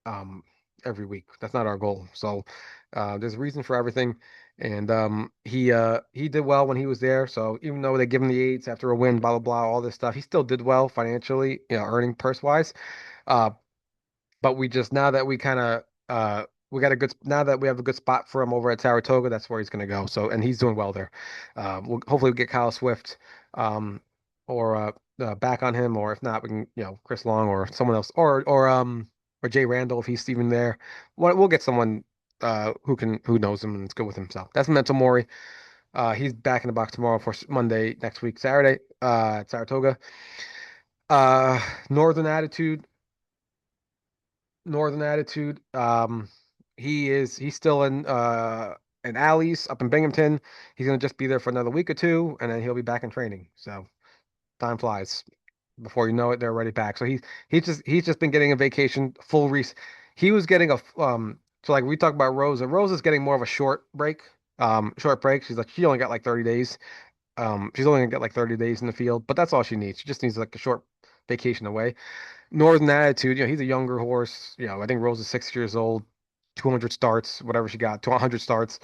um every week. That's not our goal. So there's a reason for everything. And he did well when he was there. So even though they give him the eights after a win, blah blah blah, all this stuff, he still did well financially, earning purse wise. Uh but we just now that we kind of we got a good now that we have a good spot for him over at Saratoga, that's where he's gonna go. So and he's doing well there. We'll hopefully get Kyle Swift um or back on him, or if not, we can Chris Long or someone else or Jay Randall if he's even there. We'll get someone who knows him and is good with him. So that's Memento Mori. He's back in the box tomorrow for Monday next week, Saturday at Saratoga. Uh, Northern Attitude. Northern Attitude. He's still in Alley's up in Binghamton. He's gonna just be there for another week or two, and then he'll be back in training. So time flies. Before you know it, they're already back. So he's just been getting a vacation, full res. He was getting so like we talk about Rosa. Rosa's getting more of a short break. She only got like 30 days. She's only gonna get like 30 days in the field, but that's all she needs. She just needs like a short vacation away. Northern Attitude, he's a younger horse. I think Rose is 6 years old, 200 starts, whatever she got, 100 starts.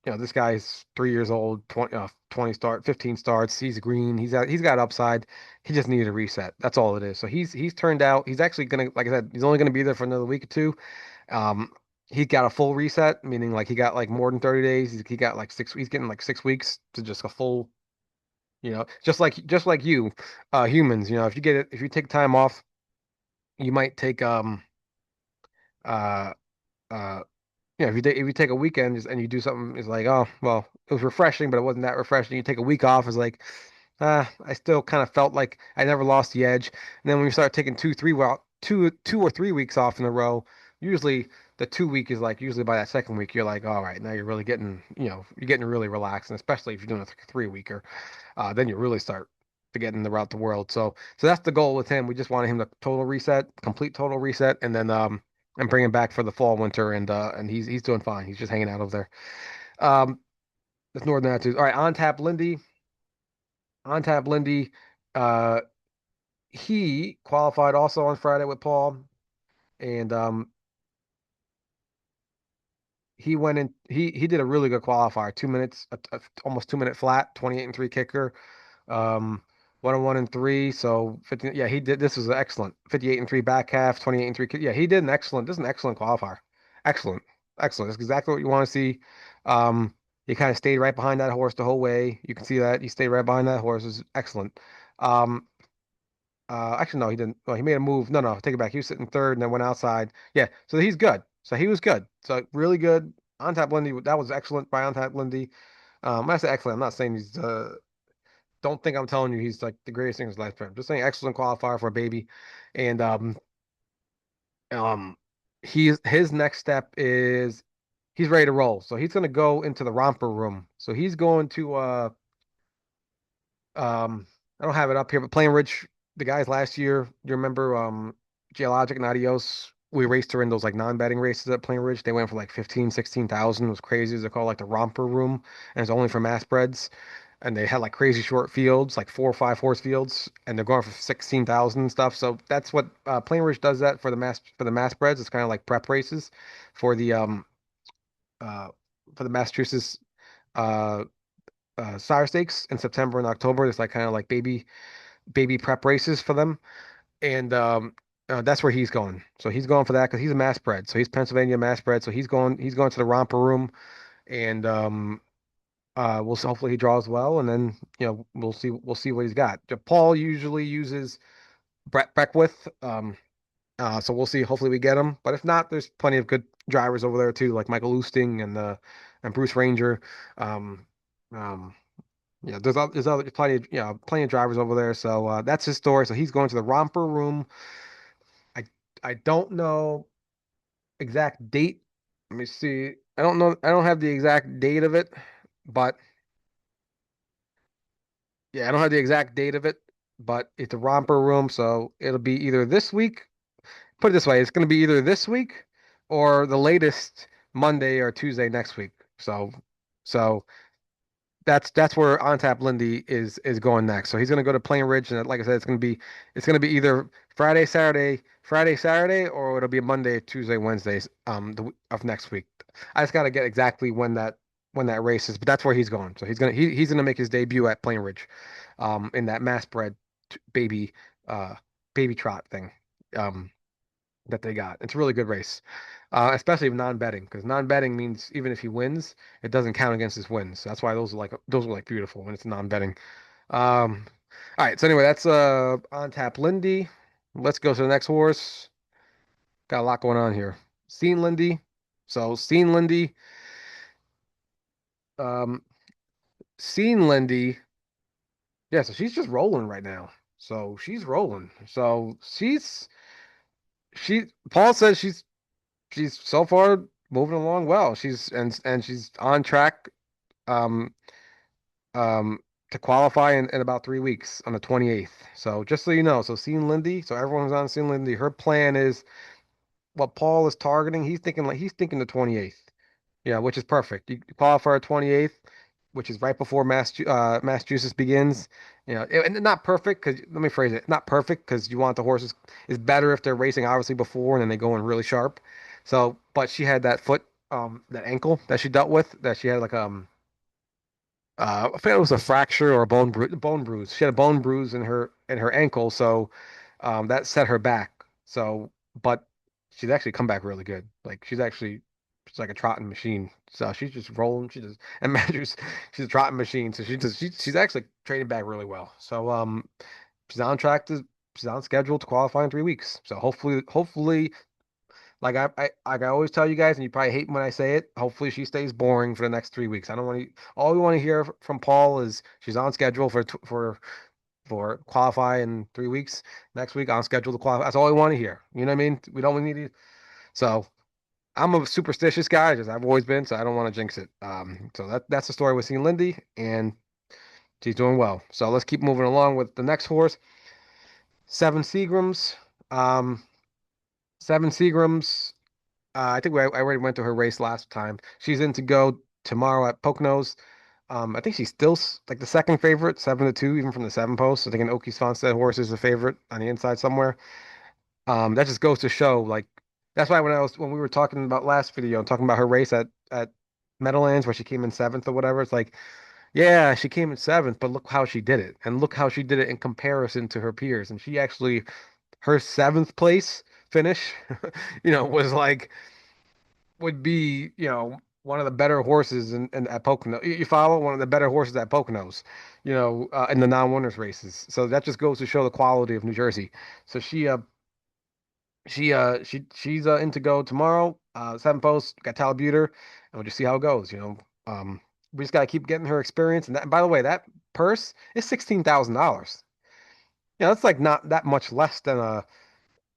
This guy's 3 years old, 15 starts. He's green. He's got upside. He just needed a reset. That's all it is. So he's turned out. He's actually gonna, like I said, he's only gonna be there for another week or two. Um, he got a full reset, meaning like he got like more than 30 days. He got like six. He's getting like 6 weeks to just a full. Just like you, humans. If you take time off, you might take uh uh if you take a weekend and you do something, it's like, oh well, it was refreshing, but it wasn't that refreshing. You take a week off, it's like, I still kind of felt like I never lost the edge. And then when you start taking 2 or 3 weeks off in a row, usually the 2 week is like usually by that second week you're like, all right, now you're really getting you're getting really relaxed, and especially if you're doing a 3 weeker, then you really start forgetting about the world. So that's the goal with him. We just wanted him to complete total reset, and then and bring him back for the fall, winter, and he's doing fine. He's just hanging out over there. Um, that's Northern Attitudes. All right, on tap Lindy. On tap Lindy. Uh, he qualified also on Friday with Paul, and he went in. He did a really good qualifier. 2 minutes, almost 2 minute flat, 28 and three kicker. Um, 1-1-3. So 50. Yeah, he did. This was excellent. 58 and three back half, 28 and three. Yeah, he did an excellent. This is an excellent qualifier. Excellent, excellent. That's exactly what you want to see. He kind of stayed right behind that horse the whole way. You can see that he stayed right behind that horse. It was excellent. Um, actually, no, he didn't. Well, he made a move. No, no, take it back. He was sitting third and then went outside. Yeah, so he's good. So he was good. So really good. On tap Lindy. That was excellent by on tap Lindy. When I say excellent, I'm not saying he's don't think I'm telling you he's like the greatest thing in his lifetime. Just saying excellent qualifier for a baby. And um his next step is he's ready to roll. So he's gonna go into the romper room. So he's going to I don't have it up here, but Plain Ridge, the guys last year, you remember Geologic and Adios? We raced her in those like non-betting races at Plain Ridge. They went for like 15, 16,000. It was crazy. They're called like the romper room, and it's only for mass breds. And they had like crazy short fields, like 4 or 5 horse fields, and they're going for 16,000 and stuff. So that's what Plain Ridge does that for the mass breds. It's kind of like prep races for the um uh for the Massachusetts uh sire stakes in September and October. It's like kind of like baby prep races for them, and that's where he's going. So he's going for that because he's a mass bred. So he's Pennsylvania mass bred. So he's going to the romper room, and hopefully he draws well, and then we'll see what he's got. Paul usually uses Brett Beckwith, so we'll see. Hopefully we get him, but if not, there's plenty of good drivers over there too, like Michael Lusting and Bruce Ranger. Um, um, yeah, there's other plenty of plenty of drivers over there. So that's his story. So he's going to the romper room. I I don't know exact date. Let me see. I don't know. I don't have the exact date of it, but yeah, I don't have the exact date of it. But it's a romper room, so it'll be either this week. Put it this way, it's going to be either this week or the latest Monday or Tuesday next week. So that's where On Tap Lindy is going next. So he's going to go to Plain Ridge, and like I said, it's going to be either Friday, Saturday, or it'll be Monday, Tuesday, Wednesdays of next week. I just got to get exactly when that race is, but that's where he's going. So he's gonna make his debut at Plain Ridge, in that mass bred baby uh baby trot thing. Um, that they got. It's a really good race, especially non-betting, because non-betting means even if he wins, it doesn't count against his wins. So that's why those are like beautiful when it's non-betting. Um, all right. So anyway, that's on tap Lindy. Let's go to the next horse. Got a lot going on here. Scene Lindy. So Scene Lindy. Um, Scene Lindy. Yeah. So she's just rolling right now. So she's rolling. So she. Paul says she's so far moving along well. And she's on track um um to qualify in about 3 weeks on the 28th. So just so you know, so seeing Lindy, so everyone's on seeing Lindy. Her plan is what Paul is targeting. He's thinking the 28th. Yeah, which is perfect. You qualify at 28th, which is right before Massachusetts begins. And not perfect because let me phrase it. Not perfect because you want the horses. It's better if they're racing obviously before and then they go in really sharp. So, but she had that foot, that ankle that she dealt with. That she had like I forget it was a fracture or a bone bruise. She had a bone bruise in her ankle, so that set her back. So, but she's actually come back really good. Like she's like a trotting machine. So she's just rolling. She just and Matthews, she's a trotting machine. So she's actually training back really well. So she's on track to she's on schedule to qualify in 3 weeks. So hopefully like I always tell you guys, and you probably hate when I say it. Hopefully, she stays boring for the next 3 weeks. I don't want to. All we want to hear from Paul is she's on schedule for qualify in 3 weeks. Next week on schedule to qualify. That's all we want to hear. You know what I mean? We don't need to. So I'm a superstitious guy, just I've always been. So I don't want to jinx it. So that's the story with seeing Lindy, and she's doing well. So let's keep moving along with the next horse, Seven Seagrams. Um, Seven Seagrams. I think I already went to her race last time. She's in to go tomorrow at Poconos. I think she's still like the second favorite, 7-2, even from the seven post. I think an Oki Svanstead horse is a favorite on the inside somewhere. That just goes to show, like, that's why when we were talking about last video, talking about her race at Meadowlands where she came in seventh or whatever, it's like, yeah, she came in seventh, but look how she did it, and look how she did it in comparison to her peers, and she actually her seventh place finish, was like would be, one of the better horses in at Pocono. You follow one of the better horses at Poconos, in the non-winners races. So that just goes to show the quality of New Jersey. So she's in to go tomorrow. Seven post got Talabuter, and we'll just see how it goes. We just gotta keep getting her experience. And by the way, that purse is $16,000. That's like not that much less than a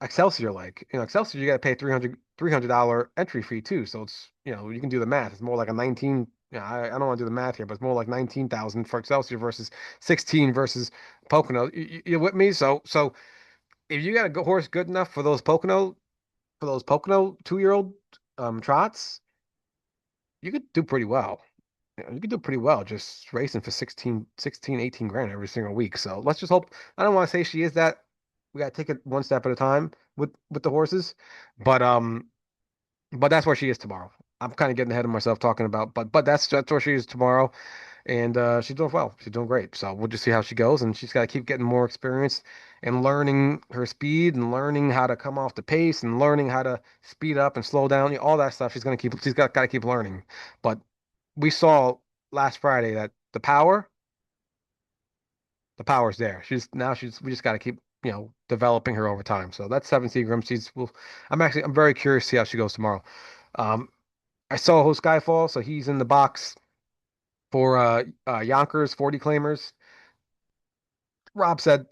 Excelsior like. Excelsior you got to pay $300 entry fee too. So it's, you can do the math. It's more like a 19. I don't want to do the math here, but it's more like 19,000 for Excelsior versus 16 versus Pocono. You with me? So if you got a horse good enough for those Pocono 2-year-old trots, you could do pretty well. You could do pretty well just racing for 18 grand every single week. So let's just hope. I don't want to say she is that. We got to take it one step at a time with the horses, but but that's where she is tomorrow. I'm kind of getting ahead of myself talking about, but that's where she is tomorrow, and she's doing well. She's doing great. So we'll just see how she goes, and she's got to keep getting more experience and learning her speed and learning how to come off the pace and learning how to speed up and slow down. All that stuff. She's got to keep learning. But we saw. last Friday that the power's there. We just got to keep, developing her over time. So that's 7 Seagrams. I'm very curious to see how she goes tomorrow. Um, I saw Soho Skyfall, so he's in the box for Yonkers 40 claimers. Rob said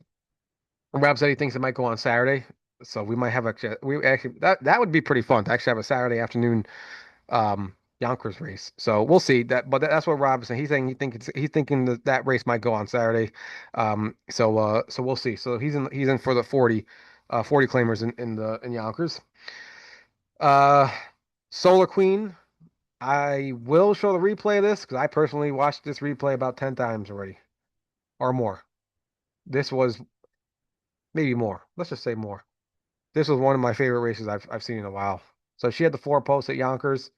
Rob said he thinks it might go on Saturday. So we might have we actually that would be pretty fun to actually have a Saturday afternoon Yonkers race. So we'll see that, but that's what Rob is saying. He's thinking that that race might go on Saturday. So we'll see. So he's in for the 40 claimers in Yonkers. Uh, Solar Queen. I will show the replay of this because I personally watched this replay about 10 times already or more. This was maybe more. Let's just say more. This was one of my favorite races I've seen in a while. So she had the four posts at Yonkers.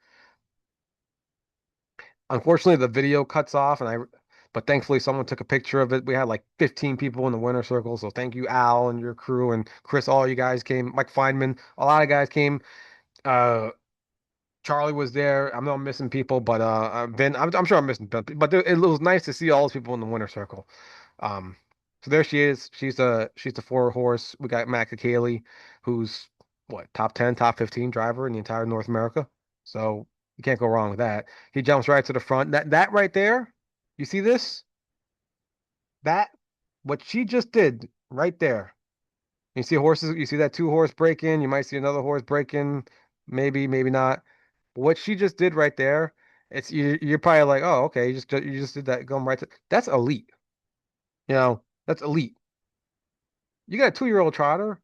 Unfortunately, the video cuts off, but thankfully someone took a picture of it. We had like 15 people in the winner circle, so thank you, Al, and your crew, and Chris. All you guys came. Mike Feynman, a lot of guys came. Uh, Charlie was there. I know I'm missing people, but Vin, I'm sure I'm missing, but it was nice to see all those people in the winner circle. Um, so there she is. She's the four horse. We got Matt Kakaley, who's what, top 10, top 15 driver in the entire North America. So you can't go wrong with that. He jumps right to the front. That right there, you see this? That what she just did right there. You see horses, you see that two horse break in, you might see another horse break in, maybe not. What she just did right there, you're probably like, oh, okay, you just did that going right to that's elite. That's elite. You got a 2-year-old trotter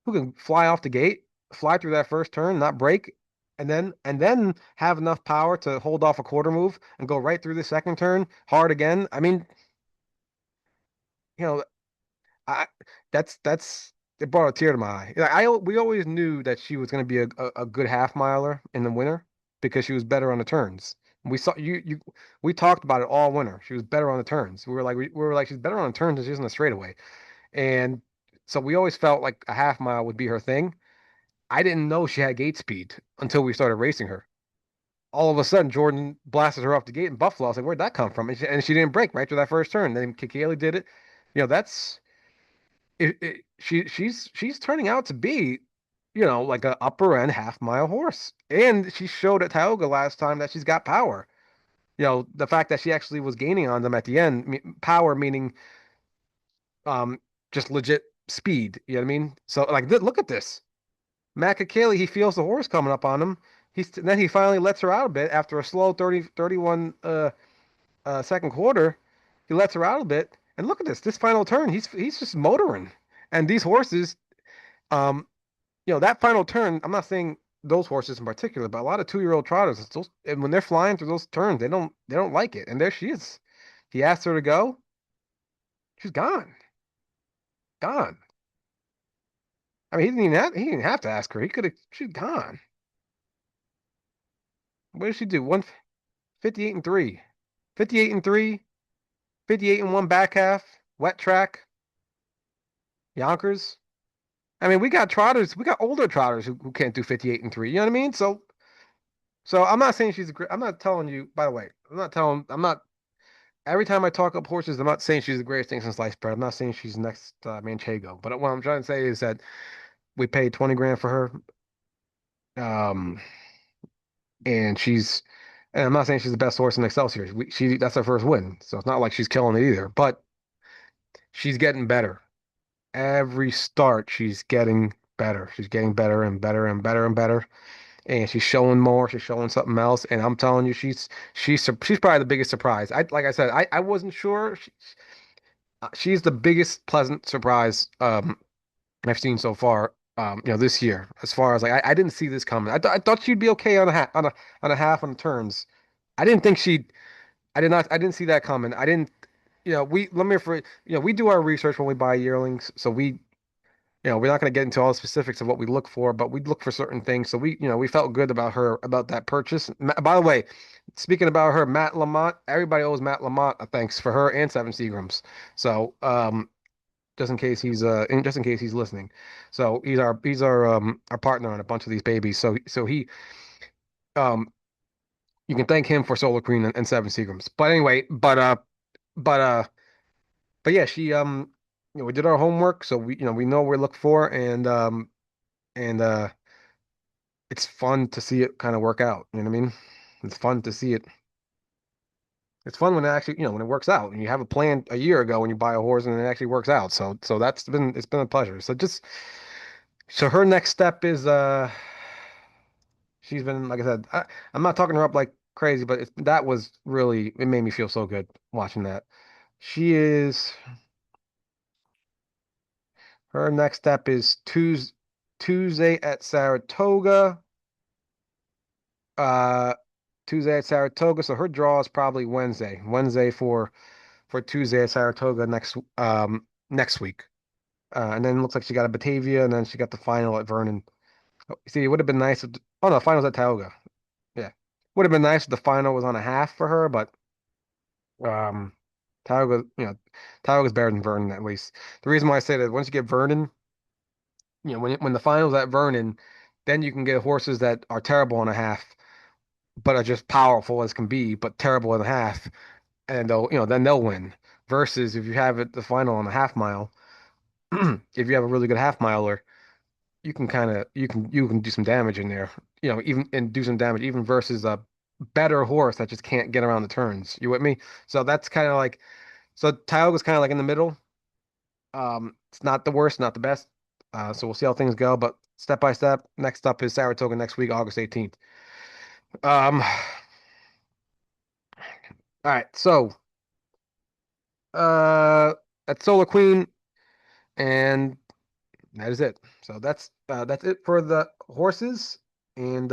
who can fly off the gate, fly through that first turn, not break, and then have enough power to hold off a quarter move and go right through the second turn hard again. I mean, you know, I that's it brought a tear to my eye. Like, we always knew that she was going to be a good half miler in the winter because she was better on the turns. We saw we talked about it all winter. She was better on the turns. We were like she's better on the turns than she is on the straightaway. And so we always felt like a half mile would be her thing. I didn't know she had gate speed until we started racing her. All of a sudden, Jordan blasted her off the gate in Buffalo. I was like, where'd that come from? And she didn't break right to that first turn. Then Kikeli did it. That's she's turning out to be, like a upper end half mile horse. And she showed at Tioga last time that she's got power. The fact that she actually was gaining on them at the end, power meaning um just legit speed. You know what I mean? So like, look at this. Matt Kakaley, he feels the horse coming up on him. Then he finally lets her out a bit after a slow 31 second quarter. He lets her out a bit. And look at this final turn. He's just motoring. And these horses, um, that final turn, I'm not saying those horses in particular, but a lot of 2-year-old trotters, and when they're flying through those turns, they don't like it. And there she is. He asked her to go. She's gone. Gone. I mean, he didn't have to ask her. She's gone. What did she do? 158 and 3. 58 and 3, 58 and 1 back half, wet track, Yonkers. I mean, we got trotters, we got older trotters who can't do 58 and 3. You know what I mean? So I'm not saying she's a great, I'm not telling you, by the way, I'm not, every time I talk up horses, I'm not saying she's the greatest thing since sliced bread. I'm not saying she's next Manchego. But what I'm trying to say is that we paid 20 grand for her. Um, and I'm not saying she's the best horse in Excel series. That's her first win. So it's not like she's killing it either, but she's getting better. Every start, she's getting better. She's getting better and better and better and better. And she's showing more. She's showing something else. And I'm telling you, she's probably the biggest surprise. Like I said, I wasn't sure. She's the biggest pleasant surprise I've seen so far. This year, as far as like I didn't see this coming. I thought she'd be okay on a half on the turns. I didn't think she'd. I did not. I didn't see that coming. I didn't. We let me for we do our research when we buy yearlings, so we're not going to get into all the specifics of what we look for, but we look for certain things. So we felt good about her, about that purchase. By the way, speaking about her, Matt Lamont, everybody owes Matt Lamont a thanks for her and 7 Seagrams. So, just in case he's listening. So he's our partner on a bunch of these babies. So he, um, You can thank him for Solar Queen and seven Seagrams. But anyway, but but yeah, she we did our homework, so we know what we look for, and it's fun to see it kind of work out. You know what I mean? It's fun to see it. It's fun when it actually, when it works out and you have a plan a year ago when you buy a horse and it actually works out. So it's been a pleasure. So her next step is she's been, like I said, I'm not talking her up like crazy, but that was really, it made me feel so good watching that. She is Her next step is Tuesday at Saratoga. Uh, Tuesday at Saratoga. So her draw is probably Wednesday. Wednesday for Tuesday at Saratoga next week. And then it looks like she got a Batavia, and then she got the final at Vernon. Oh, see, it would have been nice oh no, finals at Tioga. Yeah. Would have been nice if the final was on a half for her, but um Tioga, Tioga's better than Vernon at least. The reason why I say that once you get Vernon, when the finals at Vernon, then you can get horses that are terrible on a half, but are just powerful as can be, but terrible in a half, and then they'll win. Versus if you have it the final on a half mile, if you have a really good half miler, you can kind of you can do some damage in there, even and do some damage even versus a better horse that just can't get around the turns. You with me? So that's kind of like Tioga's kind of like in the middle. It's not the worst, not the best. So we'll see how things go, but step by step. Next up is Saratoga next week, August 18th. All right, so uh, that's Solar Queen, and that is it. So that's it for the horses, and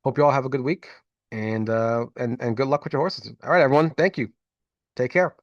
hope you all have a good week, and good luck with your horses. All right, everyone. Thank you. Take care.